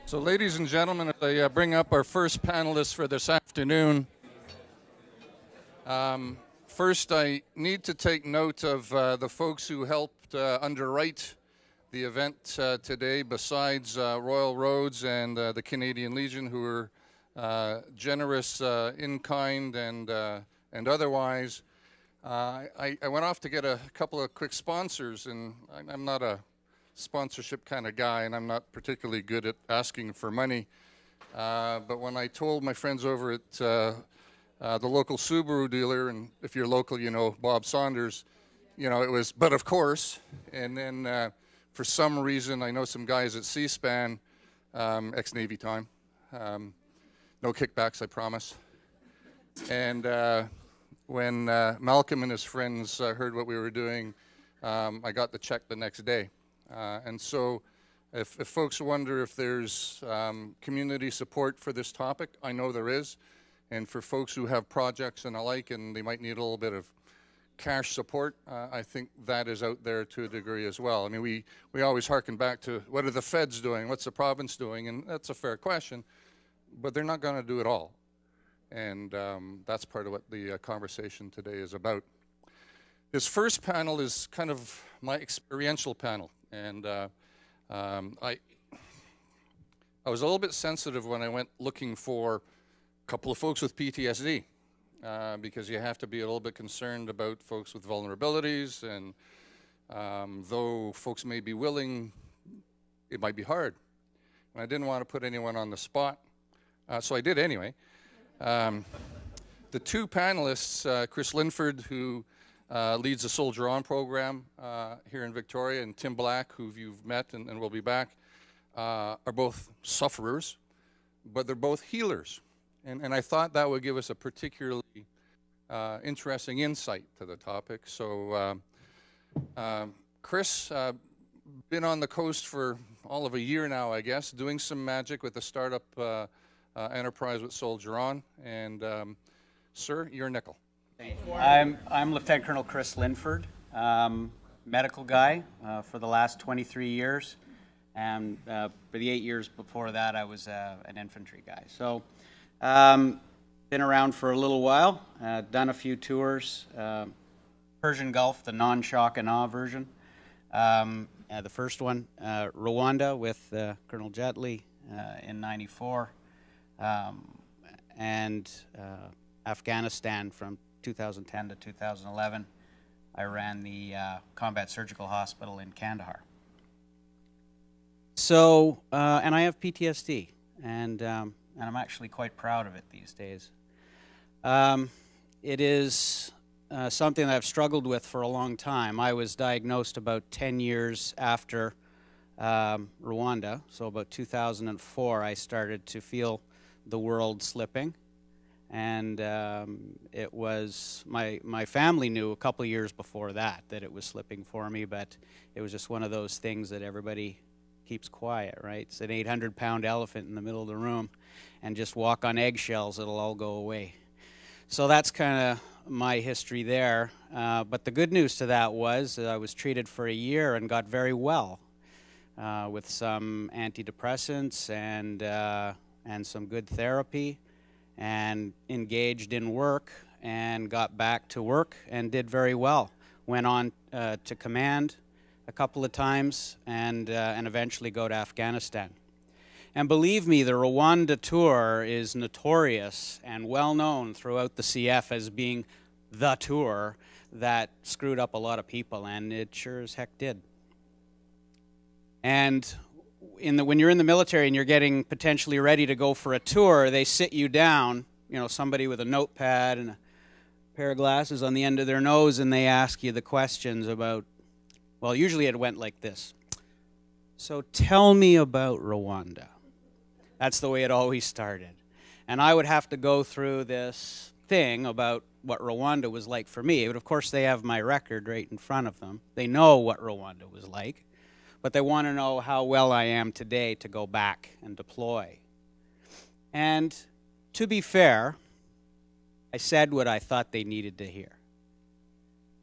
So ladies and gentlemen, as I bring up our first panelists for this afternoon, first I need to take note of the folks who helped underwrite the event today, besides Royal Roads and the Canadian Legion, who were generous in kind and otherwise. I went off to get a couple of quick sponsors, and I'm not a sponsorship kind of guy, and I'm not particularly good at asking for money. But when I told my friends over at the local Subaru dealer, and if you're local, you know Bob Saunders, you know, it was, but of course. And then for some reason, I know some guys at C-SPAN, ex-Navy time. No kickbacks, I promise. And when Malcolm and his friends heard what we were doing, I got the check the next day. And so if folks wonder if there's community support for this topic, I know there is. And for folks who have projects and the like, and they might need a little bit of cash support, I think that is out there to a degree as well. I mean, we always harken back to what are the feds doing, what's the province doing, and that's a fair question, but they're not going to do it all. And that's part of what the conversation today is about. This first panel is kind of my experiential panel. And I was a little bit sensitive when I went looking for a couple of folks with PTSD, because you have to be a little bit concerned about folks with vulnerabilities, and though folks may be willing, it might be hard. And I didn't want to put anyone on the spot, so I did anyway. The two panelists, Chris Linford, who leads the Soldier On program here in Victoria, and Tim Black, who you've met and will be back, are both sufferers, but they're both healers. And I thought that would give us a particularly interesting insight to the topic. So Chris, been on the coast for all of a year now, I guess, doing some magic with the startup enterprise with Soldier On. And sir, you're a nickel. I'm Lieutenant Colonel Chris Linford, medical guy for the last 23 years, and for the 8 years before that I was an infantry guy. So been around for a little while, done a few tours, Persian Gulf, the non-shock and awe version, the first one, Rwanda with Colonel Jetley in '94, and Afghanistan from 2010 to 2011, I ran the Combat Surgical Hospital in Kandahar. So, and I have PTSD, and I'm actually quite proud of it these days. It is something that I've struggled with for a long time. I was diagnosed about 10 years after Rwanda, so about 2004, I started to feel the world slipping. And it was, my family knew a couple years before that it was slipping for me, but it was just one of those things that everybody keeps quiet, right? It's an 800-pound elephant in the middle of the room, and just walk on eggshells, it'll all go away. So that's kind of my history there. But the good news to that was I was treated for a year and got very well with some antidepressants and some good therapy, and engaged in work and got back to work and did very well. Went on to command a couple of times and eventually go to Afghanistan. And believe me, the Rwanda tour is notorious and well known throughout the CF as being the tour that screwed up a lot of people, and it sure as heck did. And when you're in the military and you're getting potentially ready to go for a tour, they sit you down, you know, somebody with a notepad and a pair of glasses on the end of their nose, and they ask you the questions about, well, usually it went like this. So tell me about Rwanda. That's the way it always started. And I would have to go through this thing about what Rwanda was like for me. But of course, they have my record right in front of them. They know what Rwanda was like. But they want to know how well I am today to go back and deploy. And to be fair, I said what I thought they needed to hear.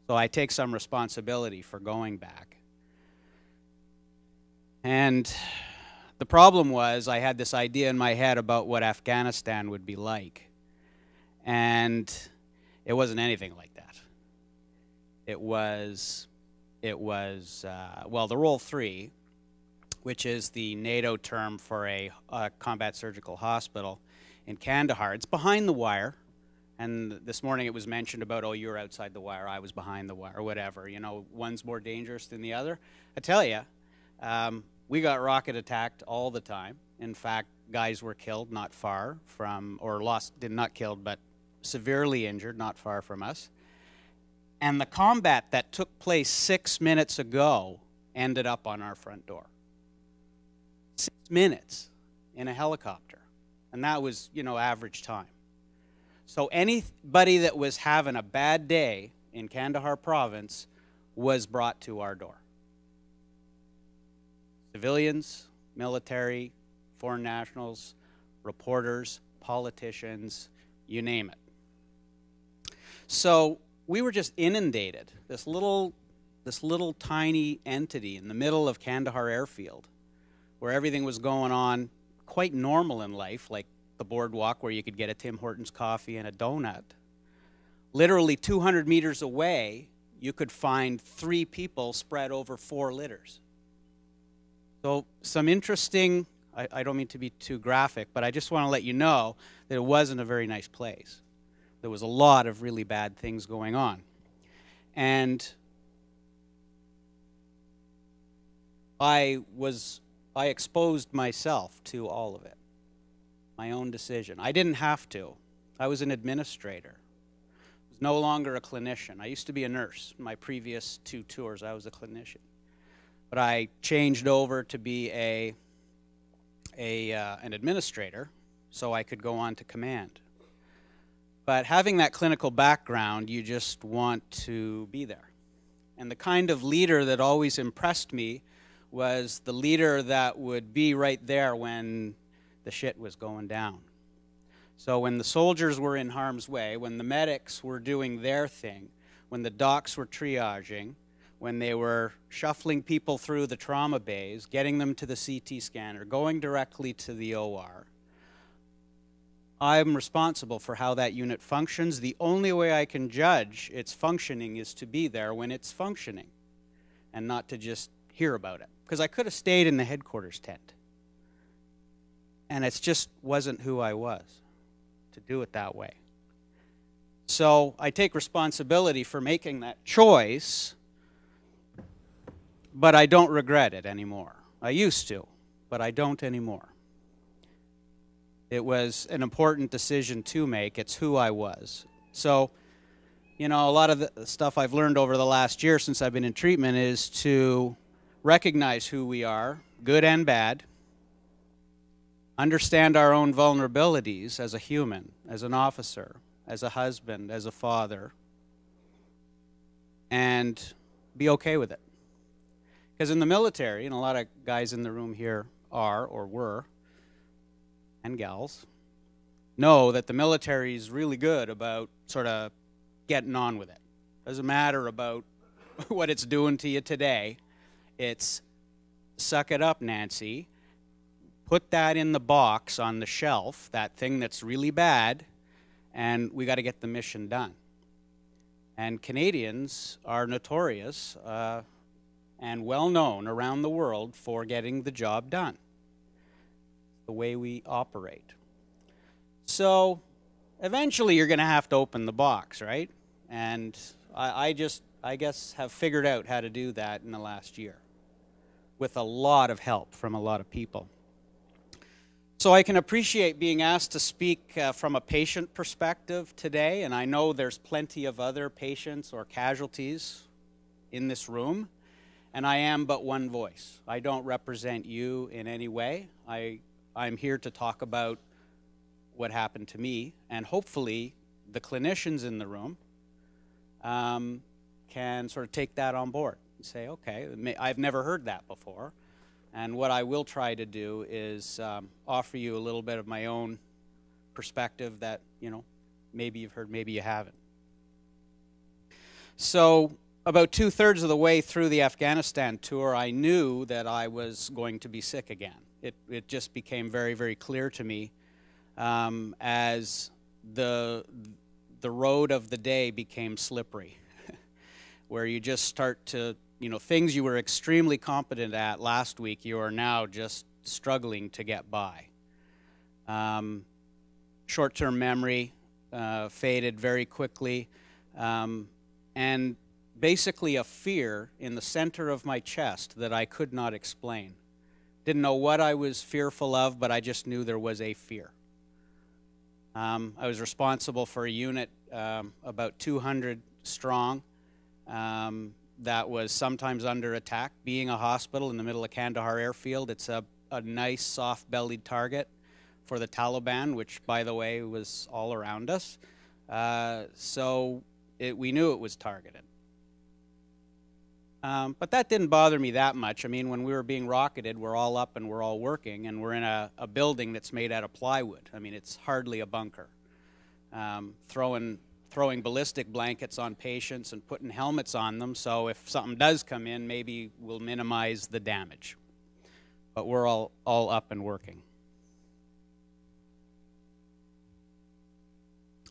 So I take some responsibility for going back. And The problem was I had this idea in my head about what Afghanistan would be like. And it wasn't anything like that. It was well, the Role 3, which is the NATO term for a combat surgical hospital in Kandahar. It's behind the wire. And this morning it was mentioned about, oh, you were outside the wire, I was behind the wire, or whatever. You know, one's more dangerous than the other. I tell you, we got rocket attacked all the time. In fact, guys were killed not far from, or lost, not killed, but severely injured not far from us. And the combat that took place 6 minutes ago ended up on our front door. 6 minutes in a helicopter. And that was, you know, average time. So anybody that was having a bad day in Kandahar province was brought to our door. Civilians, military, foreign nationals, reporters, politicians, you name it. So we were just inundated, this little tiny entity in the middle of Kandahar airfield, where everything was going on quite normal in life, like the boardwalk where you could get a Tim Hortons coffee and a donut. Literally 200 meters away, you could find 3 people spread over 4 litters. So some interesting, I don't mean to be too graphic, but I just want to let you know that it wasn't a very nice place. There was a lot of really bad things going on. And I exposed myself to all of it. My own decision. I didn't have to. I was an administrator. I was no longer a clinician. I used to be a nurse. In my previous 2 tours, I was a clinician. But I changed over to be an administrator so I could go on to command. But having that clinical background, you just want to be there. And the kind of leader that always impressed me was the leader that would be right there when the shit was going down. So when the soldiers were in harm's way, when the medics were doing their thing, when the docs were triaging, when they were shuffling people through the trauma bays, getting them to the CT scanner, going directly to the OR, I'm responsible for how that unit functions. The only way I can judge its functioning is to be there when it's functioning and not to just hear about it. Because I could have stayed in the headquarters tent. And it just wasn't who I was to do it that way. So I take responsibility for making that choice, but I don't regret it anymore. I used to, but I don't anymore. It was an important decision to make. It's who I was. So, you know, a lot of the stuff I've learned over the last year since I've been in treatment is to recognize who we are, good and bad, understand our own vulnerabilities as a human, as an officer, as a husband, as a father, and be okay with it. Because in the military, and a lot of guys in the room here are or were, and gals, know that the military is really good about sort of getting on with it. Doesn't matter about what it's doing to you today. It's suck it up, Nancy. Put that in the box on the shelf, that thing that's really bad, and we got to get the mission done. And Canadians are notorious and well known around the world for getting the job done. The way we operate. So eventually you're going to have to open the box, right? And I guess have figured out how to do that in the last year with a lot of help from a lot of people. So I can appreciate being asked to speak from a patient perspective today, and I know there's plenty of other patients or casualties in this room, and I am but one voice. I don't represent you in any way. I'm here to talk about what happened to me, and hopefully the clinicians in the room can sort of take that on board and say, okay, I've never heard that before. And what I will try to do is offer you a little bit of my own perspective that, you know, maybe you've heard, maybe you haven't. So about 2/3 of the way through the Afghanistan tour, I knew that I was going to be sick again. it just became very, very clear to me as the road of the day became slippery, where you just start to, things you were extremely competent at last week, you are now just struggling to get by. Short-term memory faded very quickly, and basically a fear in the center of my chest that I could not explain. Didn't know what I was fearful of, but I just knew there was a fear. I was responsible for a unit about 200 strong that was sometimes under attack. Being a hospital in the middle of Kandahar airfield, it's a nice soft-bellied target for the Taliban, which, by the way, was all around us. So we knew it was targeted. But that didn't bother me that much. I mean, when we were being rocketed, we're all up and we're all working, and we're in a building that's made out of plywood. I mean, it's hardly a bunker. Throwing ballistic blankets on patients and putting helmets on them, so if something does come in, maybe we'll minimize the damage. But we're all up and working.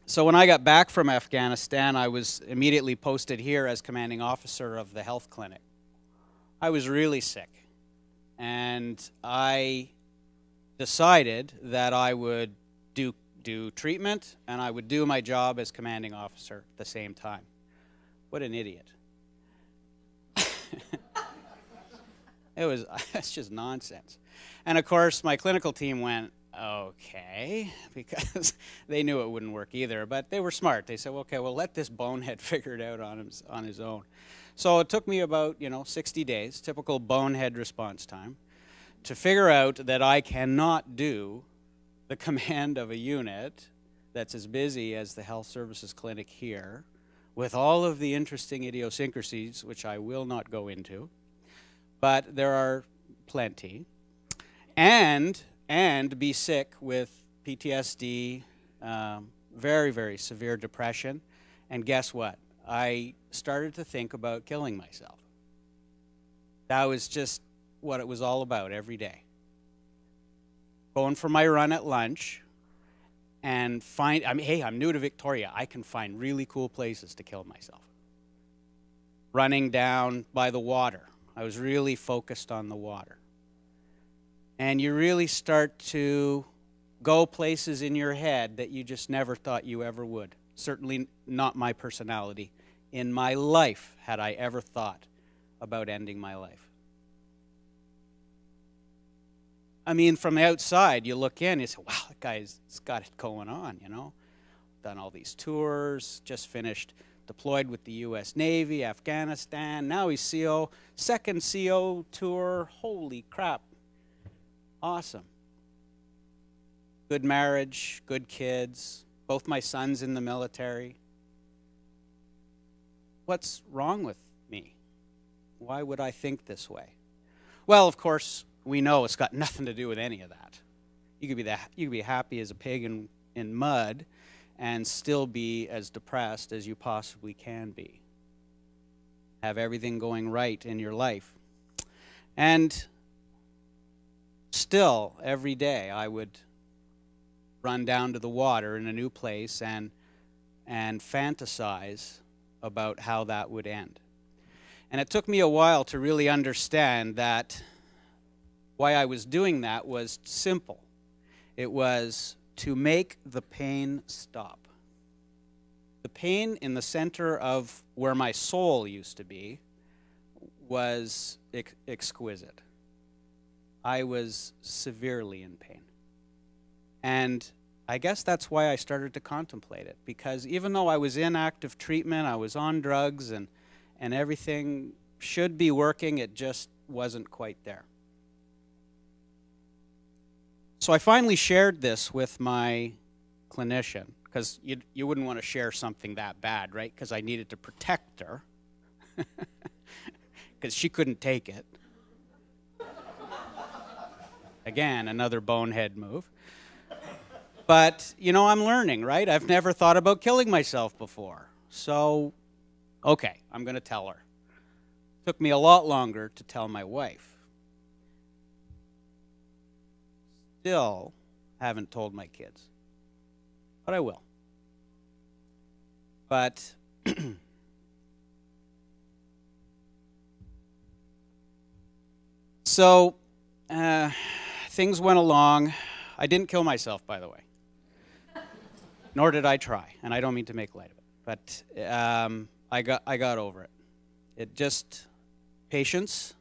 So when I got back from Afghanistan, I was immediately posted here as commanding officer of the health clinic. I was really sick, and I decided that I would do treatment and I would do my job as commanding officer at the same time. What an idiot. That's just nonsense. And of course, my clinical team went, okay, because they knew it wouldn't work either, but they were smart. They said, okay, well, let this bonehead figure it out on his own. So it took me about, 60 days, typical bonehead response time, to figure out that I cannot do the command of a unit that's as busy as the health services clinic here, with all of the interesting idiosyncrasies, which I will not go into, but there are plenty, and be sick with PTSD, very, very severe depression, and guess what? I started to think about killing myself. That was just what it was all about every day. Going for my run at lunch and hey, I'm new to Victoria. I can find really cool places to kill myself. Running down by the water. I was really focused on the water. And you really start to go places in your head that you just never thought you ever would. Certainly not my personality. In my life had I ever thought about ending my life. I mean, from the outside, you look in, you say, wow, that guy's got it going on, Done all these tours, just finished deployed with the U.S. Navy, Afghanistan. Now he's CO, second CO tour. Holy crap. Awesome. Good marriage, good kids, both my sons in the military. What's wrong with me? Why would I think this way? Well, of course, we know it's got nothing to do with any of that. You could be happy as a pig in mud and still be as depressed as you possibly can be. Have everything going right in your life. And still, every day, I would run down to the water in a new place and fantasize about how that would end. And it took me a while to really understand that why I was doing that was simple. It was to make the pain stop. The pain in the center of where my soul used to be was exquisite. I was severely in pain. And I guess that's why I started to contemplate it, because even though I was in active treatment, I was on drugs, and everything should be working, it just wasn't quite there. So I finally shared this with my clinician, because you wouldn't want to share something that bad, right? Because I needed to protect her, because she couldn't take it. Again, another bonehead move. But, I'm learning, right? I've never thought about killing myself before. So, okay, I'm going to tell her. Took me a lot longer to tell my wife. still haven't told my kids, but I will. But so things went along. I didn't kill myself, by the way, nor did I try, and I don't mean to make light of it. But I got over it. It just patience,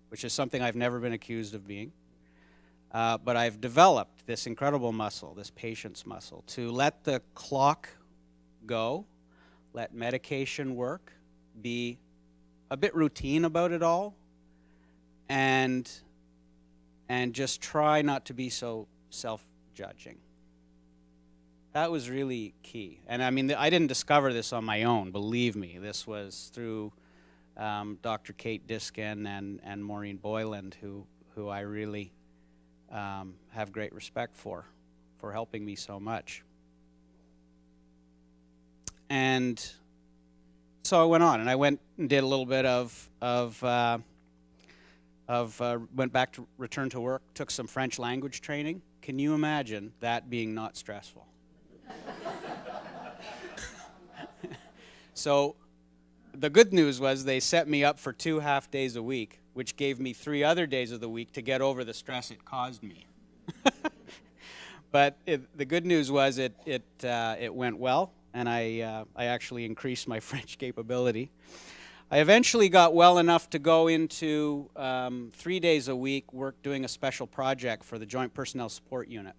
which is something I've never been accused of being. But I've developed this incredible muscle, this patience muscle, to let the clock go, let medication work, be a bit routine about it all, and just try not to be so self-judging. That was really key. And I mean, I didn't discover this on my own, believe me. This was through Dr. Kate Diskin and Maureen Boyland, who I really have great respect for helping me so much. And so I went on, and I went and did a little bit went back to return to work, took some French language training. Can you imagine that being not stressful? So the good news was they set me up for 2 half days a week, which gave me 3 other days of the week to get over the stress it caused me. But the good news was it went well, and I actually increased my French capability. I eventually got well enough to go into 3 days a week doing a special project for the Joint Personnel Support Unit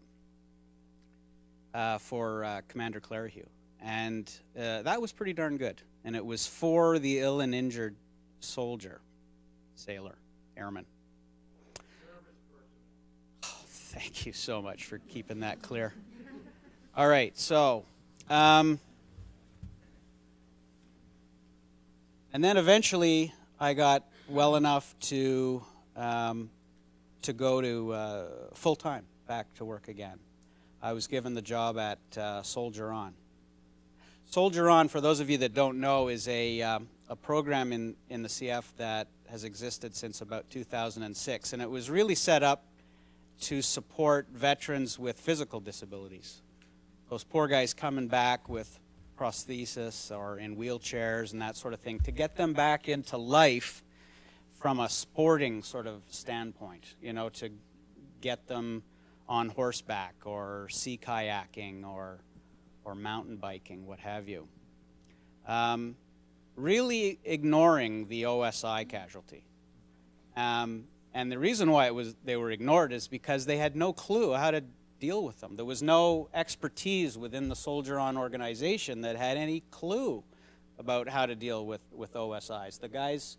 for Commander Clairhue. And that was pretty darn good. And it was for the ill and injured soldier, sailor, airman. Oh, thank you so much for keeping that clear. All right, so and then eventually I got well enough to go to full-time, back to work again. I was given the job at Soldier On. Soldier On, for those of you that don't know, is a program in the CF that has existed since about 2006, and it was really set up to support veterans with physical disabilities. Those poor guys coming back with prosthesis or in wheelchairs and that sort of thing, to get them back into life from a sporting sort of standpoint, you know, to get them on horseback or sea kayaking or mountain biking, what have you. Really ignoring the OSI casualty. And the reason why they were ignored is because they had no clue how to deal with them. There was no expertise within the Soldier On organization that had any clue about how to deal with OSIs. The guys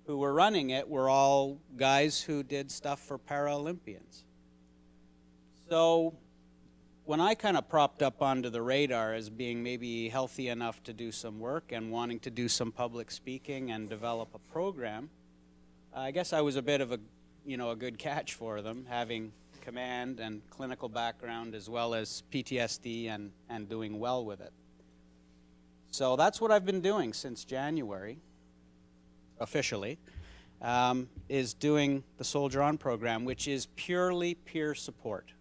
who were running it were all guys who did stuff for Paralympians. So when I kind of propped up onto the radar as being maybe healthy enough to do some work and wanting to do some public speaking and develop a program, I guess I was a bit of a good catch for them, having command and clinical background as well as PTSD and doing well with it. So that's what I've been doing since January, officially, is doing the Soldier On program, which is purely peer support.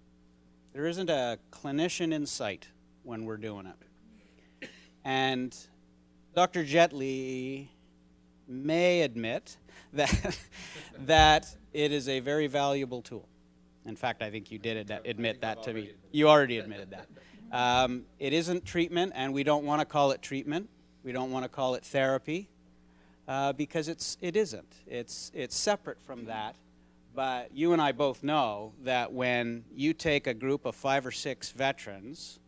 There isn't a clinician in sight when we're doing it. And Dr. Jetley may admit that it is a very valuable tool. In fact, I think you did admit that to me. You already admitted that. It isn't treatment, and we don't want to call it treatment. We don't want to call it therapy, because it isn't. It's separate from that. But you and I both know that when you take a group of 5 or 6 veterans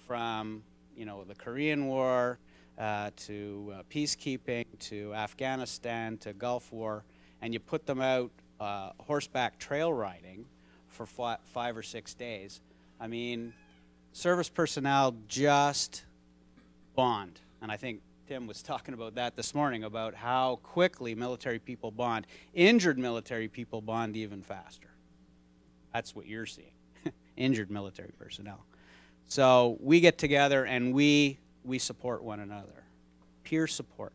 from, the Korean War to peacekeeping to Afghanistan to Gulf War, and you put them out horseback trail riding for 5 or 6 days, I mean, service personnel just bond. And I think Tim was talking about that this morning, about how quickly military people bond. Injured military people bond even faster. That's what you're seeing, injured military personnel. So we get together and we support one another. Peer support.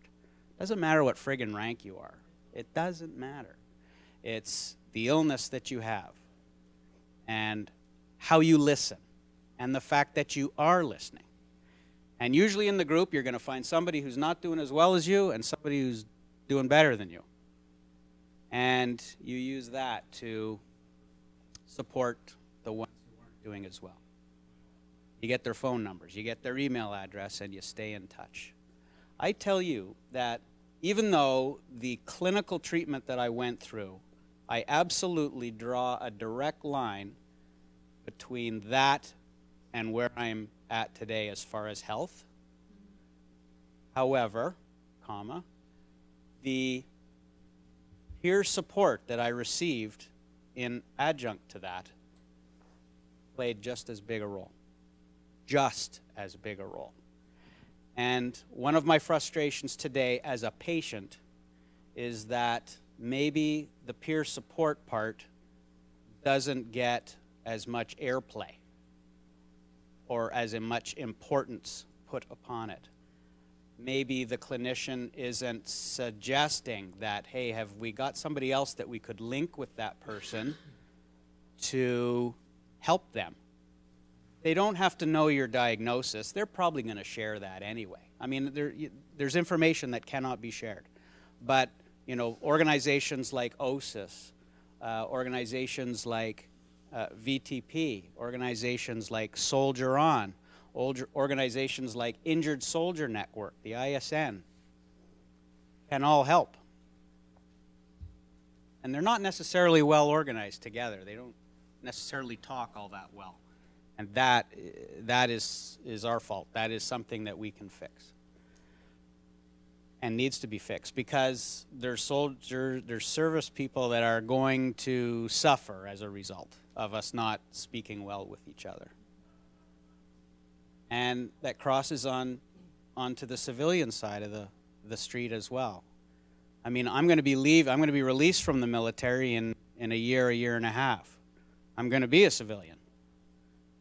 Doesn't matter what friggin' rank you are. It doesn't matter. It's the illness that you have. and how you listen, and the fact that you are listening. And usually in the group, you're going to find somebody who's not doing as well as you and somebody who's doing better than you. And you use that to support the ones who aren't doing as well. You get their phone numbers, you get their email address, and you stay in touch. I tell you that even though the clinical treatment that I went through, I absolutely draw a direct line between that and where I'm at today as far as health. However, the peer support that I received in adjunct to that played just as big a role. Just as big a role. And one of my frustrations today as a patient is that maybe the peer support part doesn't get as much airplay or as much importance put upon it. Maybe the clinician isn't suggesting that, hey, have we got somebody else that we could link with that person to help them? They don't have to know your diagnosis. They're probably going to share that anyway. I mean, there's information that cannot be shared. But, you know, organizations like OSIS, organizations like VTP, organizations like Soldier On, organizations like Injured Soldier Network, the ISN, can all help. And they're not necessarily well organized together. They don't necessarily talk all that well. And that is our fault. That is something that we can fix and needs to be fixed, because there's service people that are going to suffer as a result of us not speaking well with each other. And that crosses onto the civilian side of the street as well. I mean, I'm going to be released from the military in a year and a half. I'm going to be a civilian.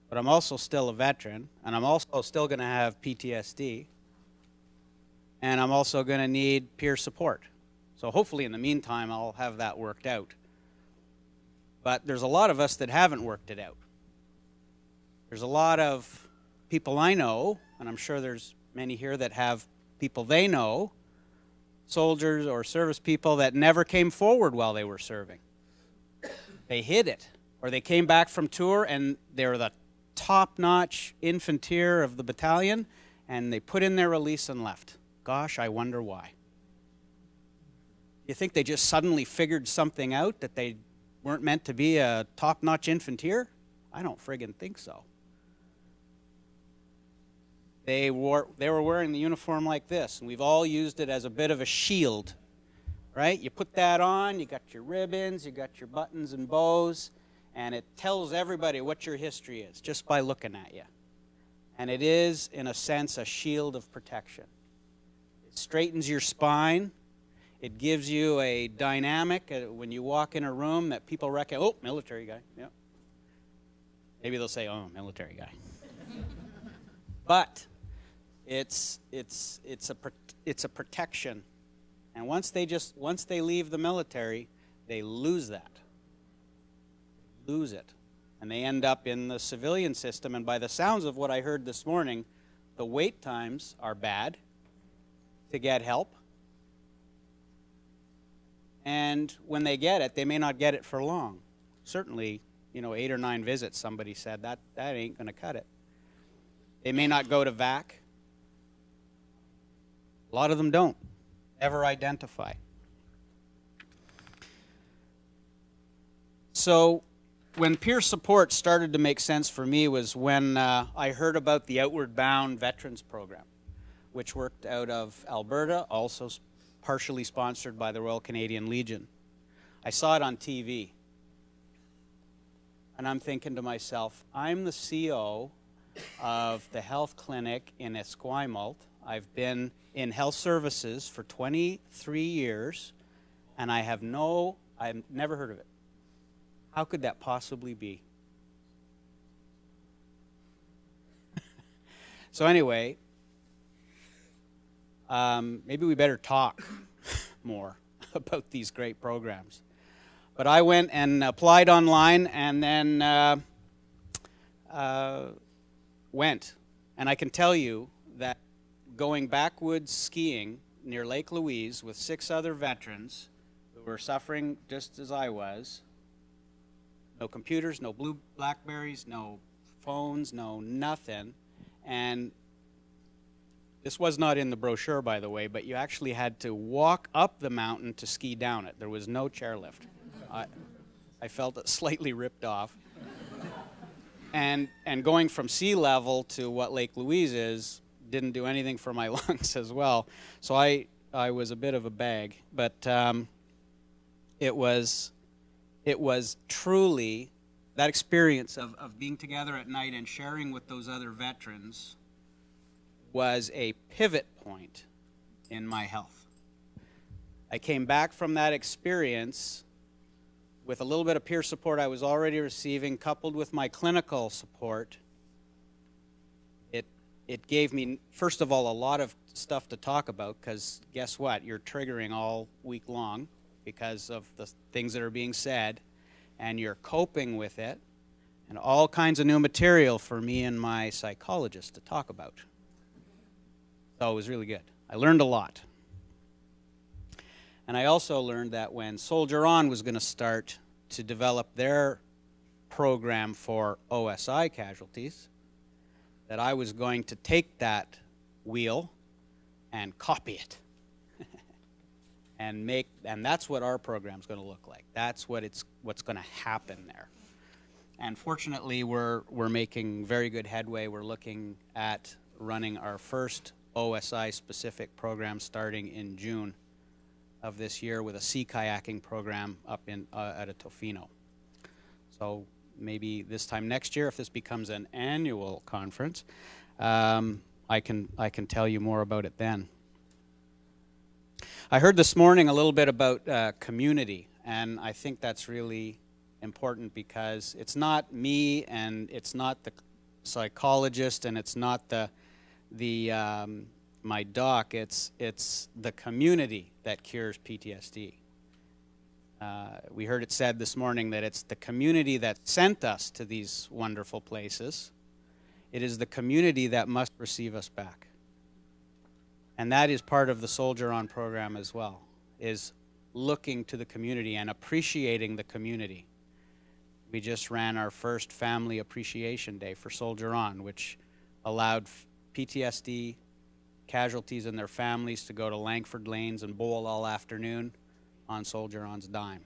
But I'm also still a veteran, and I'm also still going to have PTSD, and I'm also going to need peer support. So hopefully in the meantime I'll have that worked out. But there's a lot of us that haven't worked it out. There's a lot of people I know, and I'm sure there's many here that have people they know, soldiers or service people that never came forward while they were serving. They hid it, or they came back from tour and they're the top-notch infanteer of the battalion, and they put in their release and left. Gosh, I wonder why. You think they just suddenly figured something out, that they weren't meant to be a top-notch infanteer? I don't friggin' think so. They were wearing the uniform like this, and we've all used it as a bit of a shield, right? You put that on, you got your ribbons, you got your buttons and bows, and it tells everybody what your history is just by looking at you. And it is, in a sense, a shield of protection. It straightens your spine. It gives you a dynamic when you walk in a room that people reckon, oh, military guy, yeah. Maybe they'll say, oh, military guy. But it's a protection. And once they leave the military, they lose that. Lose it. And they end up in the civilian system, and by the sounds of what I heard this morning, the wait times are bad to get help. And when they get it, they may not get it for long. Certainly, 8 or 9 visits, somebody said, that ain't going to cut it. They may not go to VAC. A lot of them don't ever identify. So when peer support started to make sense for me was when I heard about the Outward Bound Veterans Program, which worked out of Alberta, also partially sponsored by the Royal Canadian Legion. I saw it on TV, and I'm thinking to myself, I'm the CO of the health clinic in Esquimalt. I've been in health services for 23 years, and I've never heard of it. How could that possibly be? So anyway, maybe we better talk more about these great programs. But I went and applied online and then went. And I can tell you that going backwoods skiing near Lake Louise with 6 other veterans who were suffering just as I was, no computers, no Blackberries, no phones, no nothing. And this was not in the brochure, by the way, but you actually had to walk up the mountain to ski down it. There was no chairlift. I felt it slightly ripped off. And going from sea level to what Lake Louise is didn't do anything for my lungs as well. So I was a bit of a bag. But it was truly that experience of being together at night and sharing with those other veterans was a pivot point in my health. I came back from that experience with a little bit of peer support I was already receiving, coupled with my clinical support. It gave me, first of all, a lot of stuff to talk about, because guess what? You're triggering all week long because of the things that are being said, and you're coping with it, and all kinds of new material for me and my psychologist to talk about. So it was really good. I learned a lot. And I also learned that when Soldier On was going to start to develop their program for OSI casualties, that I was going to take that wheel and copy it. and that's what our program's going to look like. That's what's going to happen there. And fortunately, we're making very good headway. We're looking at running our first OSI-specific program starting in June of this year with a sea kayaking program up at a Tofino. So maybe this time next year, if this becomes an annual conference, I can tell you more about it then. I heard this morning a little bit about community, and I think that's really important, because it's not me and it's not the psychologist and it's not my doc, it's the community that cures PTSD. We heard it said this morning that it's the community that sent us to these wonderful places. It is the community that must receive us back. And that is part of the Soldier On program as well, is looking to the community and appreciating the community. We just ran our first Family Appreciation Day for Soldier On, which allowed PTSD casualties and their families to go to Langford Lanes and bowl all afternoon on Soldier On's dime.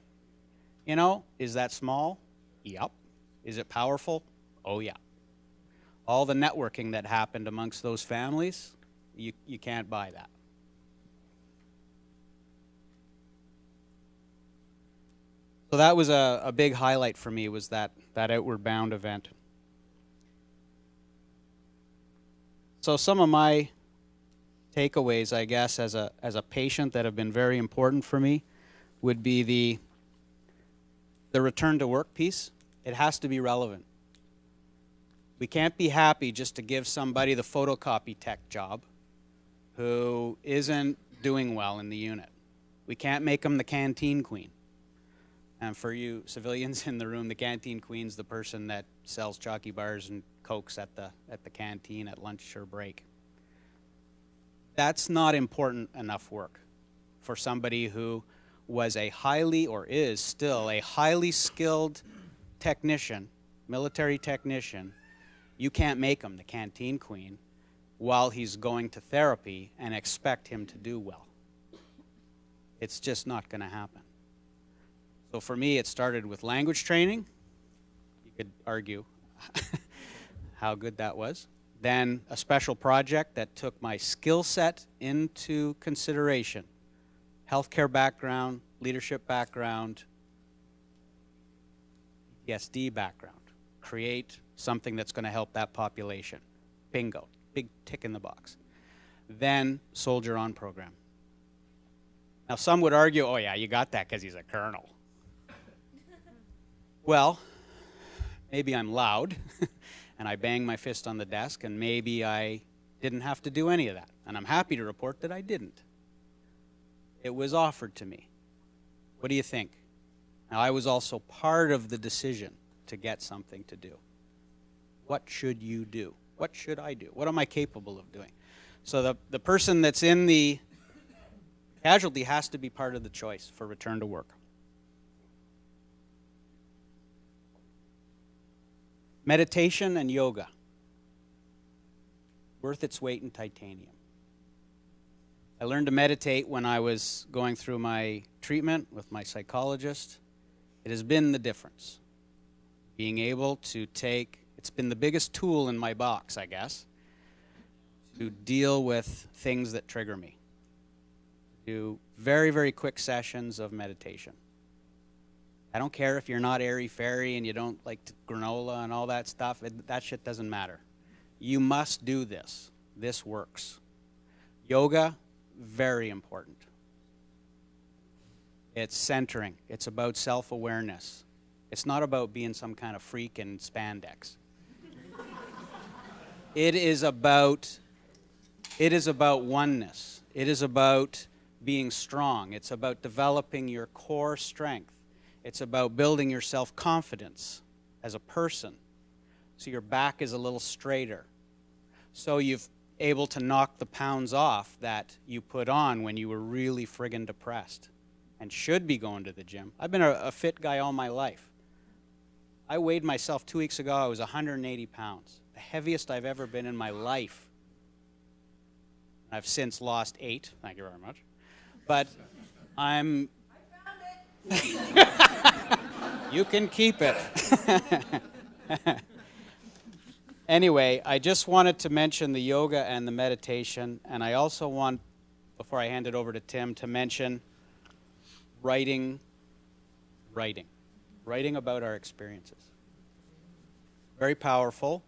You know, is that small? Yep. Is it powerful? Oh yeah. All the networking that happened amongst those families, you can't buy that. So that was a big highlight for me, was that Outward Bound event. So some of my takeaways, I guess, as a patient that have been very important for me would be the return to work piece. It has to be relevant. We can't be happy just to give somebody the photocopy tech job who isn't doing well in the unit. We can't make them the canteen queen. And for you civilians in the room, the canteen queen's the person that sells chalky bars and Cokes at the canteen at lunch or break. That's not important enough work for somebody who was a highly, or is still a highly skilled technician, military technician. You can't make him the canteen queen while he's going to therapy and expect him to do well. It's just not going to happen. So for me, it started with language training. You could argue how good that was. Then a special project that took my skill set into consideration. Healthcare background, leadership background, PTSD background. Create something that's going to help that population. Bingo. Big tick in the box. Then Soldier On program. Now some would argue, oh yeah, you got that because he's a colonel. Well, maybe I'm loud and I bang my fist on the desk, and maybe I didn't have to do any of that. And I'm happy to report that I didn't. It was offered to me. What do you think? Now, I was also part of the decision to get something to do. What should you do? What should I do? What am I capable of doing? So the person that's in the casualty has to be part of the choice for return to work. Meditation and yoga, worth its weight in titanium. I learned to meditate when I was going through my treatment with my psychologist. It has been the difference. Being able to take, it's been the biggest tool in my box, I guess, to deal with things that trigger me. Do very, very quick sessions of meditation. I don't care if you're not airy-fairy and you don't like granola and all that stuff. That shit doesn't matter. You must do this. This works. Yoga, very important. It's centering. It's about self-awareness. It's not about being some kind of freak in spandex. It is about oneness. It is about being strong. It's about developing your core strength. It's about building your self-confidence as a person, so your back is a little straighter, so you've able to knock the pounds off that you put on when you were really friggin' depressed and should be going to the gym. I've been a fit guy all my life. I weighed myself 2 weeks ago. I was 180 pounds, the heaviest I've ever been in my life. I've since lost 8. Thank you very much. But I'm... I found it! You can keep it. Anyway, I just wanted to mention the yoga and the meditation, and I also want, before I hand it over to Tim, to mention writing about our experiences. Very powerful,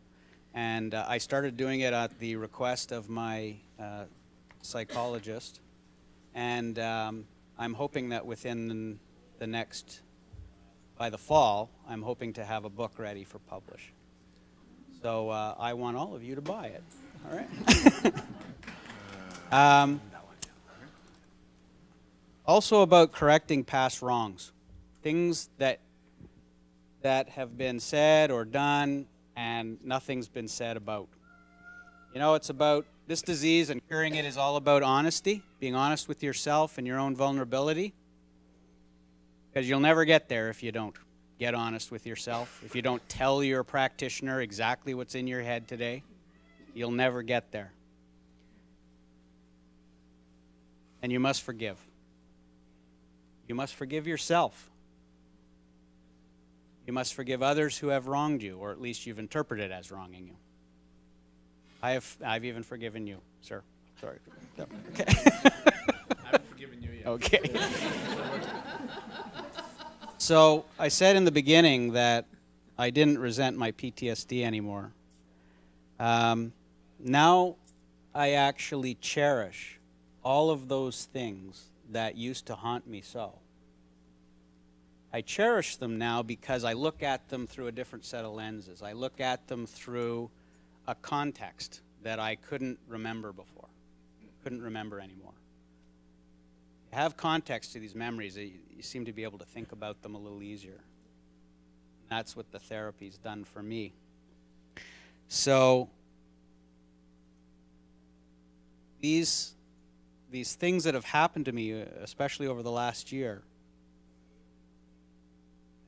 and I started doing it at the request of my psychologist, and I'm hoping that within the next, by the fall, I'm hoping to have a book ready for publish. So I want all of you to buy it. All right. Also about correcting past wrongs, things that have been said or done and nothing's been said about. You know, it's about this disease, and curing it is all about honesty, being honest with yourself and your own vulnerability, because you'll never get there if you don't get honest with yourself. If you don't tell your practitioner exactly what's in your head today, you'll never get there. And you must forgive. You must forgive yourself. You must forgive others who have wronged you, or at least you've interpreted as wronging you. I've even forgiven you, sir. Sorry. No. Okay. I haven't forgiven you yet. Okay. So I said in the beginning that I didn't resent my PTSD anymore. Now I actually cherish all of those things that used to haunt me so. I cherish them now because I look at them through a different set of lenses. I look at them through a context that I couldn't remember before, couldn't remember anymore. You have context to these memories, you seem to be able to think about them a little easier. That's what the therapy's done for me. So these things that have happened to me, especially over the last year,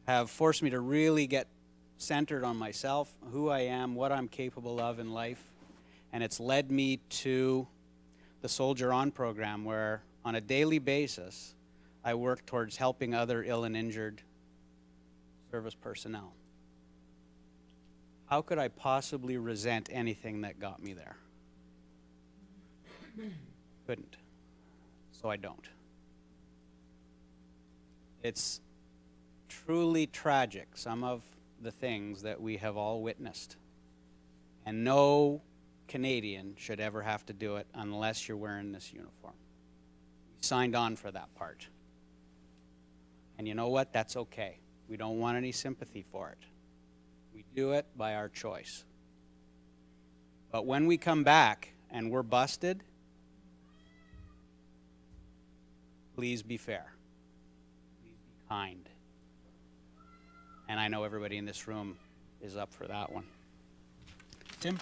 have forced me to really get centered on myself, who I am, what I'm capable of in life, and it's led me to the Soldier On program, where on a daily basis I work towards helping other ill and injured service personnel. How could I possibly resent anything that got me there? Couldn't. So I don't. It's truly tragic, some of the things that we have all witnessed. And no Canadian should ever have to do it unless you're wearing this uniform. We signed on for that part. And you know what? That's okay. We don't want any sympathy for it. We do it by our choice. But when we come back and we're busted, please be fair. Please be kind. and I know everybody in this room is up for that one. Tim?